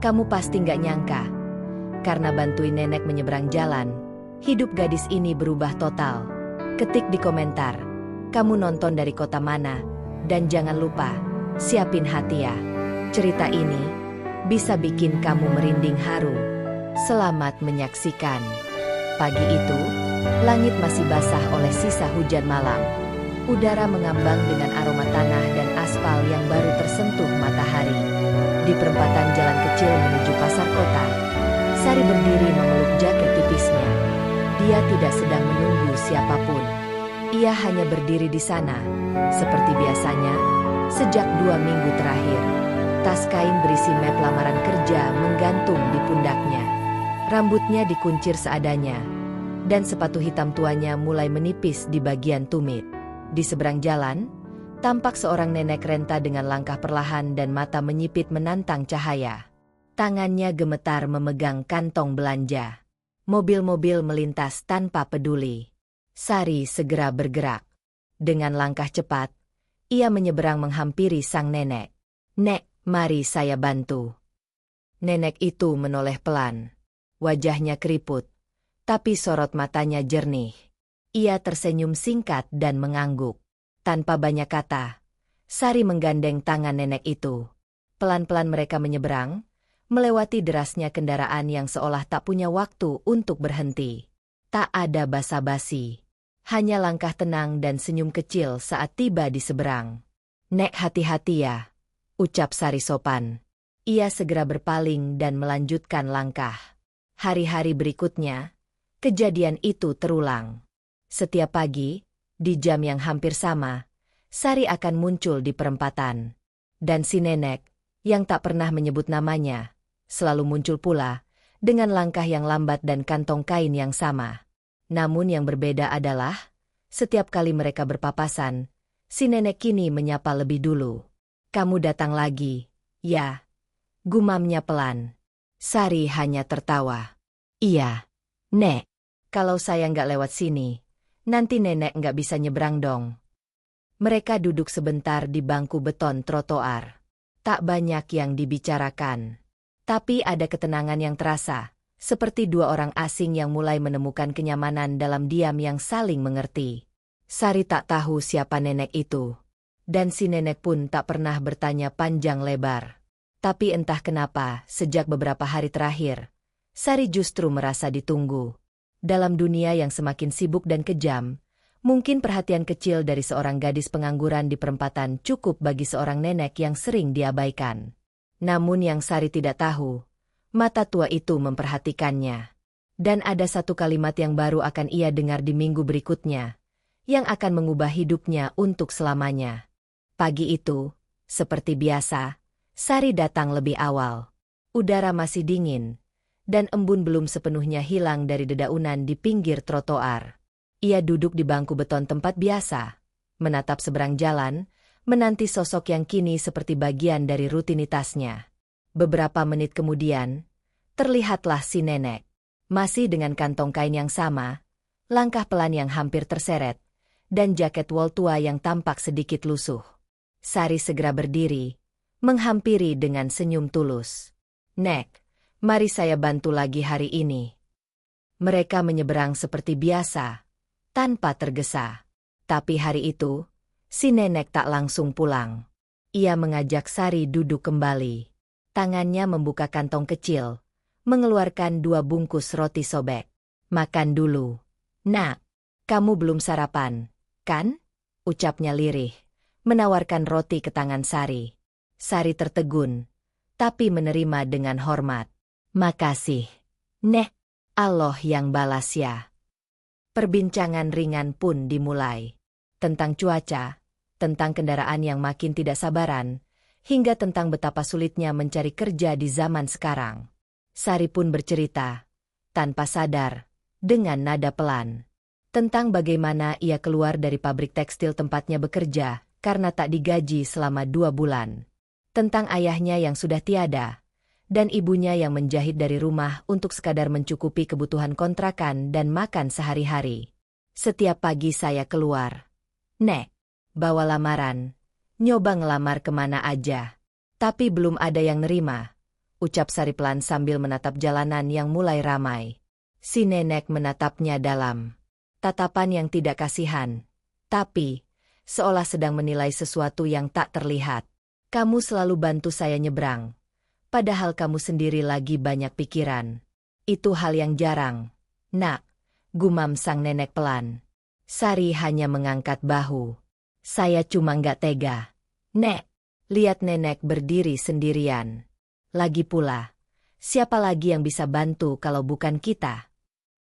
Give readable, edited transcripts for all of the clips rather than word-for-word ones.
Kamu pasti nggak nyangka. Karena bantuin nenek menyeberang jalan, hidup gadis ini berubah total. Ketik di komentar, kamu nonton dari kota mana? Dan jangan lupa, siapin hati ya. Cerita ini bisa bikin kamu merinding haru. Selamat menyaksikan. Pagi itu, langit masih basah oleh sisa hujan malam. Udara mengambang dengan aroma tanah dan aspal yang baru tersentuh matahari. Di perempatan jalan kecil menuju pasar kota, Sari berdiri memeluk jaket tipisnya. Dia tidak sedang menunggu siapapun. Ia hanya berdiri di sana, seperti biasanya, sejak 2 minggu terakhir. Tas kain berisi map lamaran kerja menggantung di pundaknya. Rambutnya dikuncir seadanya, dan sepatu hitam tuanya mulai menipis di bagian tumit. Di seberang jalan, tampak seorang nenek renta dengan langkah perlahan dan mata menyipit menantang cahaya. Tangannya gemetar memegang kantong belanja. Mobil-mobil melintas tanpa peduli. Sari segera bergerak. Dengan langkah cepat, ia menyeberang menghampiri sang nenek. "Nek, mari saya bantu." Nenek itu menoleh pelan. Wajahnya keriput, tapi sorot matanya jernih. Ia tersenyum singkat dan mengangguk. Tanpa banyak kata, Sari menggandeng tangan nenek itu. Pelan-pelan mereka menyeberang, melewati derasnya kendaraan yang seolah tak punya waktu untuk berhenti. Tak ada basa-basi, hanya langkah tenang dan senyum kecil saat tiba di seberang. "Nek, hati-hati ya," ucap Sari sopan. Ia segera berpaling dan melanjutkan langkah. Hari-hari berikutnya, kejadian itu terulang. Setiap pagi, di jam yang hampir sama, Sari akan muncul di perempatan. Dan si nenek, yang tak pernah menyebut namanya, selalu muncul pula, dengan langkah yang lambat dan kantong kain yang sama. Namun yang berbeda adalah, setiap kali mereka berpapasan, si nenek kini menyapa lebih dulu. "Kamu datang lagi, ya?" gumamnya pelan. Sari hanya tertawa. "Iya, Nek. Kalau saya nggak lewat sini, nanti nenek nggak bisa nyebrang dong." Mereka duduk sebentar di bangku beton trotoar. Tak banyak yang dibicarakan. Tapi ada ketenangan yang terasa, seperti dua orang asing yang mulai menemukan kenyamanan dalam diam yang saling mengerti. Sari tak tahu siapa nenek itu. Dan si nenek pun tak pernah bertanya panjang lebar. Tapi entah kenapa, sejak beberapa hari terakhir, Sari justru merasa ditunggu. Dalam dunia yang semakin sibuk dan kejam, mungkin perhatian kecil dari seorang gadis pengangguran di perempatan cukup bagi seorang nenek yang sering diabaikan. Namun yang Sari tidak tahu, mata tua itu memperhatikannya. Dan ada satu kalimat yang baru akan ia dengar di minggu berikutnya, yang akan mengubah hidupnya untuk selamanya. Pagi itu, seperti biasa, Sari datang lebih awal. Udara masih dingin, dan embun belum sepenuhnya hilang dari dedaunan di pinggir trotoar. Ia duduk di bangku beton tempat biasa, menatap seberang jalan, menanti sosok yang kini seperti bagian dari rutinitasnya. Beberapa menit kemudian, terlihatlah si nenek. Masih dengan kantong kain yang sama, langkah pelan yang hampir terseret, dan jaket wol tua yang tampak sedikit lusuh. Sari segera berdiri, menghampiri dengan senyum tulus. "Nek, mari saya bantu lagi hari ini." Mereka menyeberang seperti biasa, tanpa tergesa. Tapi hari itu, si nenek tak langsung pulang. Ia mengajak Sari duduk kembali. Tangannya membuka kantong kecil, mengeluarkan 2 bungkus roti sobek. "Makan dulu. Nak, kamu belum sarapan, kan?" ucapnya lirih, menawarkan roti ke tangan Sari. Sari tertegun, tapi menerima dengan hormat. "Makasih, Nek." Allah yang balas ya. Perbincangan ringan pun dimulai. Tentang cuaca, tentang kendaraan yang makin tidak sabaran, hingga tentang betapa sulitnya mencari kerja di zaman sekarang. Sari pun bercerita, tanpa sadar, dengan nada pelan, tentang bagaimana ia keluar dari pabrik tekstil tempatnya bekerja karena tak digaji selama 2 bulan. Tentang ayahnya yang sudah tiada, dan ibunya yang menjahit dari rumah untuk sekadar mencukupi kebutuhan kontrakan dan makan sehari-hari. "Setiap pagi saya keluar, Nek, bawa lamaran, nyoba ngelamar kemana aja. Tapi belum ada yang nerima," ucap Sari pelan sambil menatap jalanan yang mulai ramai. Si nenek menatapnya dalam tatapan yang tidak kasihan, tapi seolah sedang menilai sesuatu yang tak terlihat. Kamu selalu bantu saya nyebrang, padahal kamu sendiri lagi banyak pikiran. Itu hal yang jarang, Nak, gumam sang nenek pelan. Sari hanya mengangkat bahu. Saya cuma nggak tega. Nek, lihat nenek berdiri sendirian. Lagi pula, siapa lagi yang bisa bantu kalau bukan kita?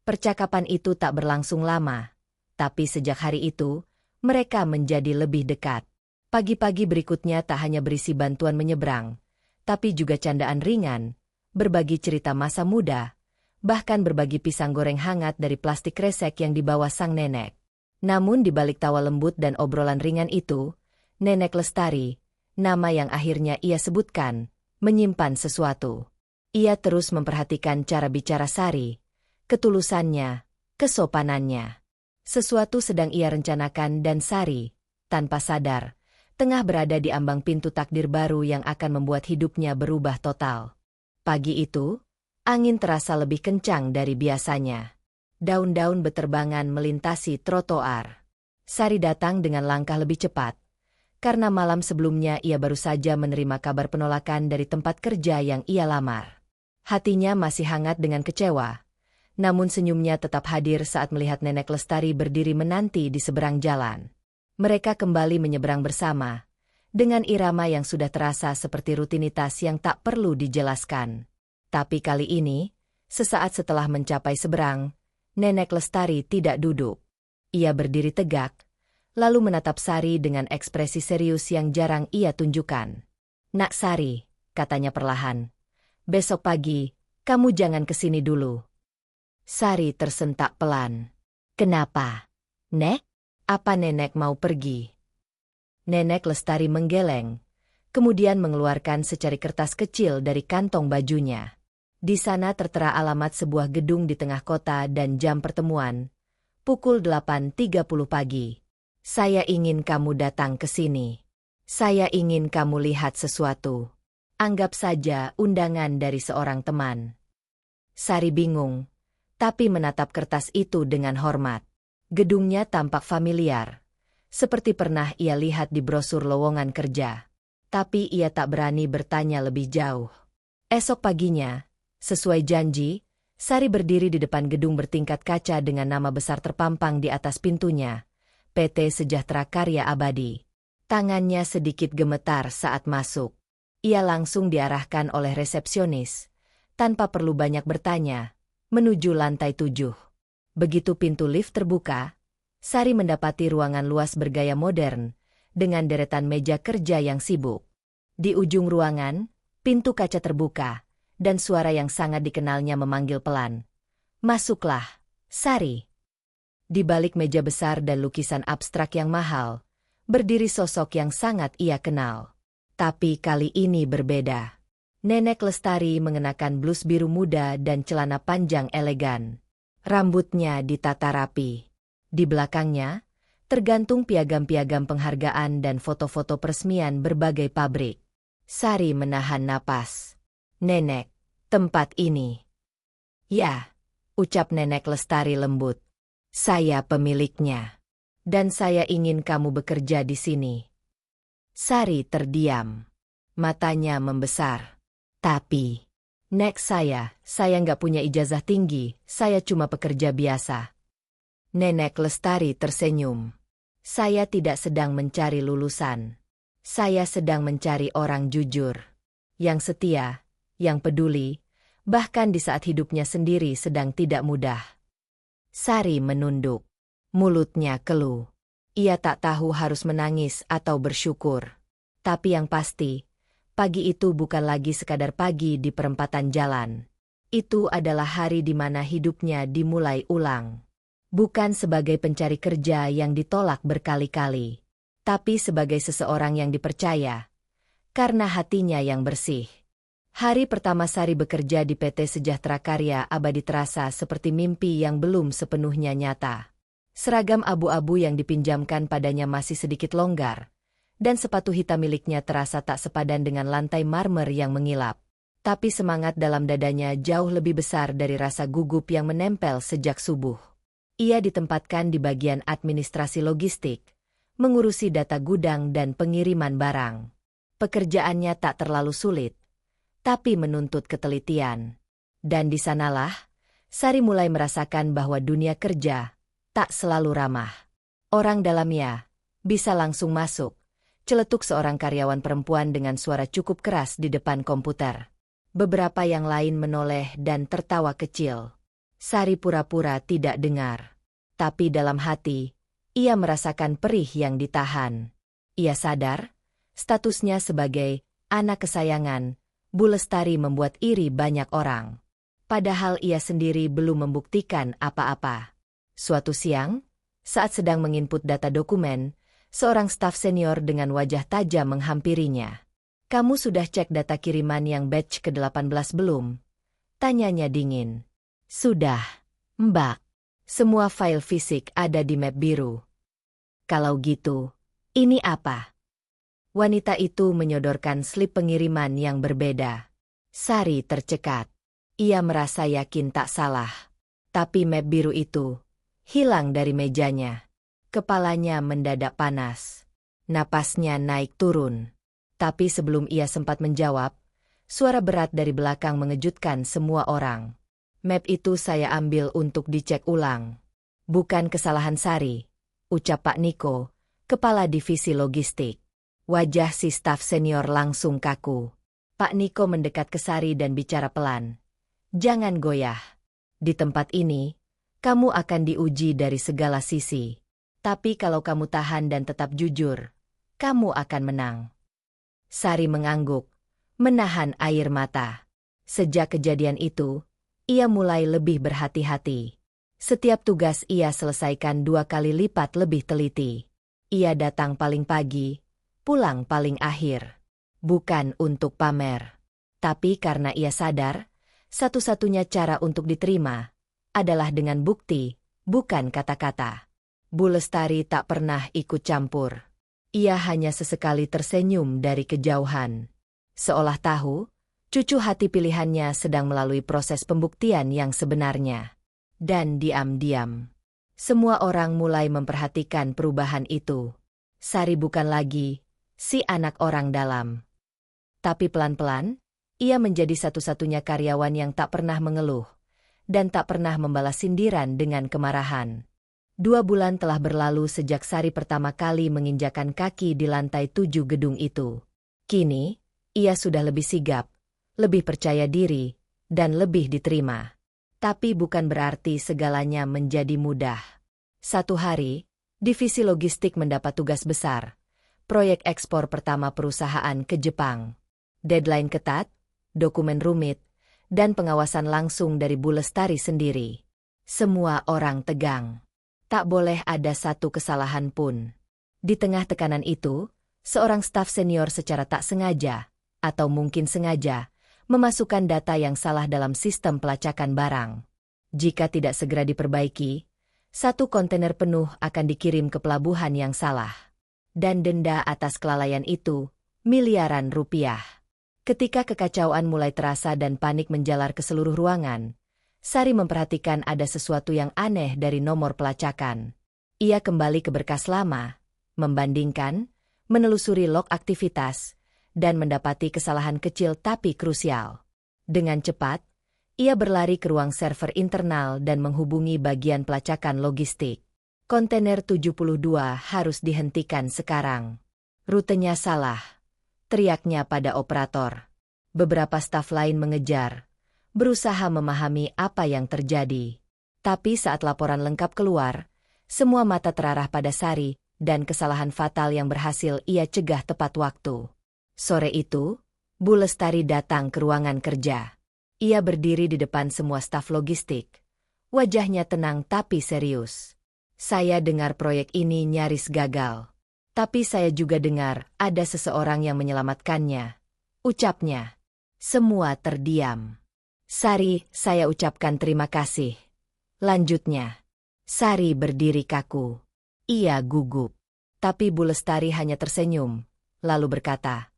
Percakapan itu tak berlangsung lama, tapi sejak hari itu, mereka menjadi lebih dekat. Pagi-pagi berikutnya tak hanya berisi bantuan menyeberang, tapi juga candaan ringan, berbagi cerita masa muda, bahkan berbagi pisang goreng hangat dari plastik kresek yang dibawa sang nenek. Namun di balik tawa lembut dan obrolan ringan itu, Nenek Lestari, nama yang akhirnya ia sebutkan, menyimpan sesuatu. Ia terus memperhatikan cara bicara Sari, ketulusannya, kesopanannya. Sesuatu sedang ia rencanakan dan Sari, tanpa sadar, tengah berada di ambang pintu takdir baru yang akan membuat hidupnya berubah total. Pagi itu, angin terasa lebih kencang dari biasanya. Daun-daun beterbangan melintasi trotoar. Sari datang dengan langkah lebih cepat, karena malam sebelumnya ia baru saja menerima kabar penolakan dari tempat kerja yang ia lamar. Hatinya masih hangat dengan kecewa, namun senyumnya tetap hadir saat melihat Nenek Lestari berdiri menanti di seberang jalan. Mereka kembali menyeberang bersama, dengan irama yang sudah terasa seperti rutinitas yang tak perlu dijelaskan. Tapi kali ini, sesaat setelah mencapai seberang, Nenek Lestari tidak duduk. Ia berdiri tegak, lalu menatap Sari dengan ekspresi serius yang jarang ia tunjukkan. "Nak Sari," katanya perlahan, "besok pagi, kamu jangan kesini dulu." Sari tersentak pelan. "Kenapa, Nek? Apa nenek mau pergi?" Nenek Lestari menggeleng, kemudian mengeluarkan secari kertas kecil dari kantong bajunya. Di sana tertera alamat sebuah gedung di tengah kota dan jam pertemuan, pukul 8.30 pagi. "Saya ingin kamu datang ke sini. Saya ingin kamu lihat sesuatu. Anggap saja undangan dari seorang teman." Sari bingung, tapi menatap kertas itu dengan hormat. Gedungnya tampak familiar, seperti pernah ia lihat di brosur lowongan kerja. Tapi ia tak berani bertanya lebih jauh. Esok paginya, sesuai janji, Sari berdiri di depan gedung bertingkat kaca dengan nama besar terpampang di atas pintunya, PT Sejahtera Karya Abadi. Tangannya sedikit gemetar saat masuk. Ia langsung diarahkan oleh resepsionis, tanpa perlu banyak bertanya, menuju lantai 7. Begitu pintu lift terbuka, Sari mendapati ruangan luas bergaya modern, dengan deretan meja kerja yang sibuk. Di ujung ruangan, pintu kaca terbuka, dan suara yang sangat dikenalnya memanggil pelan. "Masuklah, Sari." Di balik meja besar dan lukisan abstrak yang mahal, berdiri sosok yang sangat ia kenal. Tapi kali ini berbeda. Nenek Lestari mengenakan blus biru muda dan celana panjang elegan. Rambutnya ditata rapi. Di belakangnya, tergantung piagam-piagam penghargaan dan foto-foto peresmian berbagai pabrik. Sari menahan napas. "Nenek, tempat ini." "Ya," ucap Nenek Lestari lembut. "Saya pemiliknya. Dan saya ingin kamu bekerja di sini." Sari terdiam. Matanya membesar. "Tapi, Nek, saya nggak punya ijazah tinggi, saya cuma pekerja biasa." Nenek Lestari tersenyum. "Saya tidak sedang mencari lulusan. Saya sedang mencari orang jujur, yang setia, yang peduli, bahkan di saat hidupnya sendiri sedang tidak mudah." Sari menunduk. Mulutnya keluh. Ia tak tahu harus menangis atau bersyukur. Tapi yang pasti, pagi itu bukan lagi sekadar pagi di perempatan jalan. Itu adalah hari di mana hidupnya dimulai ulang. Bukan sebagai pencari kerja yang ditolak berkali-kali, tapi sebagai seseorang yang dipercaya, karena hatinya yang bersih. Hari pertama Sari bekerja di PT Sejahtera Karya Abadi terasa seperti mimpi yang belum sepenuhnya nyata. Seragam abu-abu yang dipinjamkan padanya masih sedikit longgar, dan sepatu hitam miliknya terasa tak sepadan dengan lantai marmer yang mengilap. Tapi semangat dalam dadanya jauh lebih besar dari rasa gugup yang menempel sejak subuh. Ia ditempatkan di bagian administrasi logistik, mengurusi data gudang dan pengiriman barang. Pekerjaannya tak terlalu sulit, tapi menuntut ketelitian. Dan di sanalah, Sari mulai merasakan bahwa dunia kerja tak selalu ramah. Orang dalamnya bisa langsung masuk, celetuk seorang karyawan perempuan dengan suara cukup keras di depan komputer. Beberapa yang lain menoleh dan tertawa kecil. Sari pura-pura tidak dengar. Tapi dalam hati, ia merasakan perih yang ditahan. Ia sadar, statusnya sebagai anak kesayangan, Bu Lestari membuat iri banyak orang. Padahal ia sendiri belum membuktikan apa-apa. Suatu siang, saat sedang menginput data dokumen, seorang staf senior dengan wajah tajam menghampirinya. "Kamu sudah cek data kiriman yang batch ke-18 belum?" tanyanya dingin. "Sudah, Mbak. Semua file fisik ada di map biru." "Kalau gitu, ini apa?" Wanita itu menyodorkan slip pengiriman yang berbeda. Sari tercekat. Ia merasa yakin tak salah. Tapi map biru itu hilang dari mejanya. Kepalanya mendadak panas. Napasnya naik turun. Tapi sebelum ia sempat menjawab, suara berat dari belakang mengejutkan semua orang. "Map itu saya ambil untuk dicek ulang." "Bukan kesalahan Sari," ucap Pak Niko, kepala divisi logistik. Wajah si staf senior langsung kaku. Pak Niko mendekat ke Sari dan bicara pelan. "Jangan goyah. Di tempat ini, kamu akan diuji dari segala sisi. Tapi kalau kamu tahan dan tetap jujur, kamu akan menang." Sari mengangguk, menahan air mata. Sejak kejadian itu, ia mulai lebih berhati-hati. Setiap tugas ia selesaikan 2 kali lipat lebih teliti. Ia datang paling pagi, pulang paling akhir. Bukan untuk pamer. Tapi karena ia sadar, satu-satunya cara untuk diterima adalah dengan bukti, bukan kata-kata. Bu Lestari tak pernah ikut campur. Ia hanya sesekali tersenyum dari kejauhan. Seolah tahu, cucu hati pilihannya sedang melalui proses pembuktian yang sebenarnya. Dan diam-diam, semua orang mulai memperhatikan perubahan itu. Sari bukan lagi si anak orang dalam. Tapi pelan-pelan, ia menjadi satu-satunya karyawan yang tak pernah mengeluh dan tak pernah membalas sindiran dengan kemarahan. 2 bulan telah berlalu sejak Sari pertama kali menginjakan kaki di lantai 7 gedung itu. Kini, ia sudah lebih sigap, lebih percaya diri, dan lebih diterima. Tapi bukan berarti segalanya menjadi mudah. Satu hari, divisi logistik mendapat tugas besar. Proyek ekspor pertama perusahaan ke Jepang. Deadline ketat, dokumen rumit, dan pengawasan langsung dari Bu Lestari sendiri. Semua orang tegang. Tak boleh ada satu kesalahan pun. Di tengah tekanan itu, seorang staf senior secara tak sengaja, atau mungkin sengaja, memasukkan data yang salah dalam sistem pelacakan barang. Jika tidak segera diperbaiki, 1 kontainer penuh akan dikirim ke pelabuhan yang salah. Dan denda atas kelalaian itu, miliaran rupiah. Ketika kekacauan mulai terasa dan panik menjalar ke seluruh ruangan, Sari memperhatikan ada sesuatu yang aneh dari nomor pelacakan. Ia kembali ke berkas lama, membandingkan, menelusuri log aktivitas, dan mendapati kesalahan kecil tapi krusial. Dengan cepat, ia berlari ke ruang server internal dan menghubungi bagian pelacakan logistik. "Kontainer 72 harus dihentikan sekarang. Rutenya salah," teriaknya pada operator. Beberapa staf lain mengejar, berusaha memahami apa yang terjadi. Tapi saat laporan lengkap keluar, semua mata terarah pada Sari dan kesalahan fatal yang berhasil ia cegah tepat waktu. Sore itu, Bu Lestari datang ke ruangan kerja. Ia berdiri di depan semua staf logistik. Wajahnya tenang tapi serius. "Saya dengar proyek ini nyaris gagal. Tapi saya juga dengar ada seseorang yang menyelamatkannya," ucapnya. Semua terdiam. "Sari, saya ucapkan terima kasih," lanjutnya. Sari berdiri kaku. Ia gugup. Tapi Bu Lestari hanya tersenyum, lalu berkata,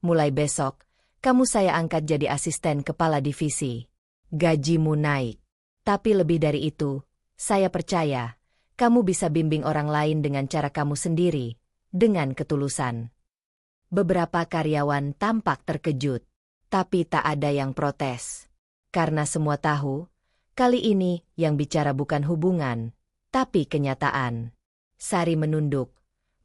"Mulai besok, Kamu saya angkat jadi asisten kepala divisi. Gajimu naik. Tapi lebih dari itu, saya percaya, kamu bisa bimbing orang lain dengan cara kamu sendiri, dengan ketulusan. Beberapa karyawan tampak terkejut, tapi tak ada yang protes. Karena semua tahu, kali ini yang bicara bukan hubungan, tapi kenyataan. Sari menunduk,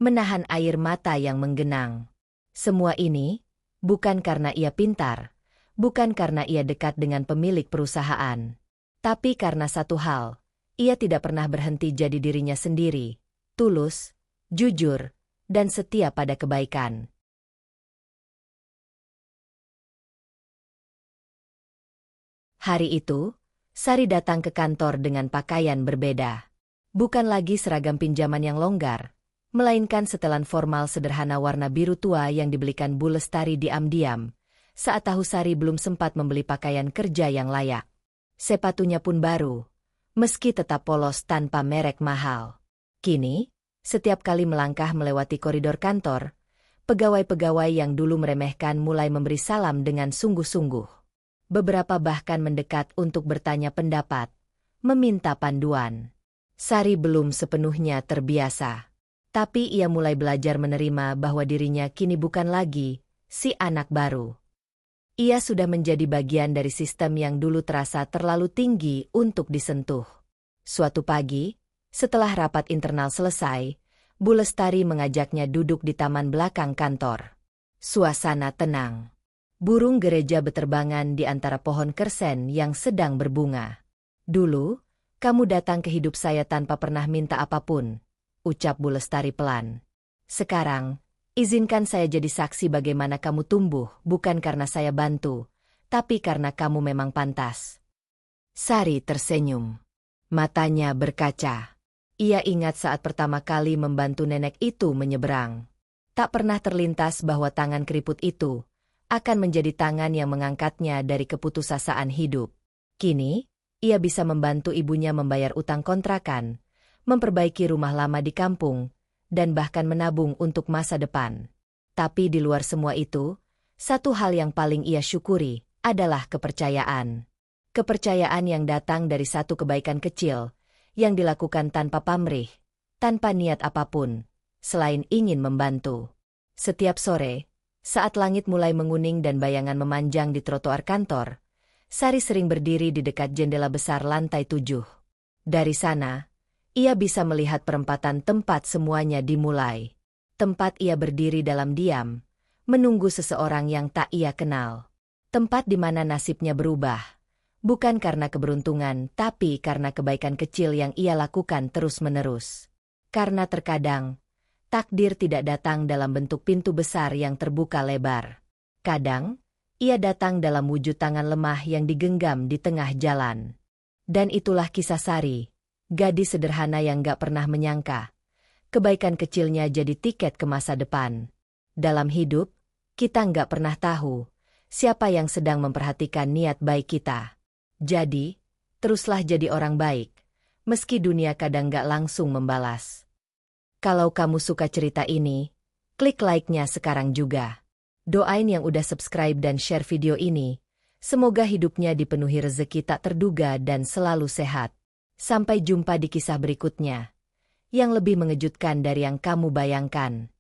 menahan air mata yang menggenang. Semua ini bukan karena ia pintar, bukan karena ia dekat dengan pemilik perusahaan, tapi karena satu hal, ia tidak pernah berhenti jadi dirinya sendiri, tulus, jujur, dan setia pada kebaikan. Hari itu, Sari datang ke kantor dengan pakaian berbeda. Bukan lagi seragam pinjaman yang longgar, melainkan setelan formal sederhana warna biru tua yang dibelikan Bu Lestari diam-diam, saat tahu Sari belum sempat membeli pakaian kerja yang layak. Sepatunya pun baru, meski tetap polos tanpa merek mahal. Kini, setiap kali melangkah melewati koridor kantor, pegawai-pegawai yang dulu meremehkan mulai memberi salam dengan sungguh-sungguh. Beberapa bahkan mendekat untuk bertanya pendapat, meminta panduan. Sari belum sepenuhnya terbiasa. Tapi ia mulai belajar menerima bahwa dirinya kini bukan lagi si anak baru. Ia sudah menjadi bagian dari sistem yang dulu terasa terlalu tinggi untuk disentuh. Suatu pagi, setelah rapat internal selesai, Bu Lestari mengajaknya duduk di taman belakang kantor. Suasana tenang. Burung gereja beterbangan di antara pohon kersen yang sedang berbunga. Dulu, kamu datang ke hidup saya tanpa pernah minta apapun, ucap Bu Lestari pelan. Sekarang, izinkan saya jadi saksi bagaimana kamu tumbuh, bukan karena saya bantu, tapi karena kamu memang pantas. Sari tersenyum. Matanya berkaca. Ia ingat saat pertama kali membantu nenek itu menyeberang. Tak pernah terlintas bahwa tangan keriput itu akan menjadi tangan yang mengangkatnya dari keputusasaan hidup. Kini, ia bisa membantu ibunya membayar utang kontrakan, memperbaiki rumah lama di kampung, dan bahkan menabung untuk masa depan. Tapi di luar semua itu, satu hal yang paling ia syukuri adalah kepercayaan. Kepercayaan yang datang dari satu kebaikan kecil, yang dilakukan tanpa pamrih, tanpa niat apapun, selain ingin membantu. Setiap sore, saat langit mulai menguning dan bayangan memanjang di trotoar kantor, Sari sering berdiri di dekat jendela besar lantai 7. Dari sana, ia bisa melihat perempatan tempat semuanya dimulai. Tempat ia berdiri dalam diam, menunggu seseorang yang tak ia kenal. Tempat di mana nasibnya berubah, bukan karena keberuntungan tapi karena kebaikan kecil yang ia lakukan terus-menerus. Karena terkadang, takdir tidak datang dalam bentuk pintu besar yang terbuka lebar. Kadang, ia datang dalam wujud tangan lemah yang digenggam di tengah jalan. Dan itulah kisah Sari, gadis sederhana yang gak pernah menyangka. Kebaikan kecilnya jadi tiket ke masa depan. Dalam hidup, kita gak pernah tahu siapa yang sedang memperhatikan niat baik kita. Jadi, teruslah jadi orang baik, meski dunia kadang gak langsung membalas. Kalau kamu suka cerita ini, klik like-nya sekarang juga. Doain yang udah subscribe dan share video ini. Semoga hidupnya dipenuhi rezeki tak terduga dan selalu sehat. Sampai jumpa di kisah berikutnya, yang lebih mengejutkan dari yang kamu bayangkan.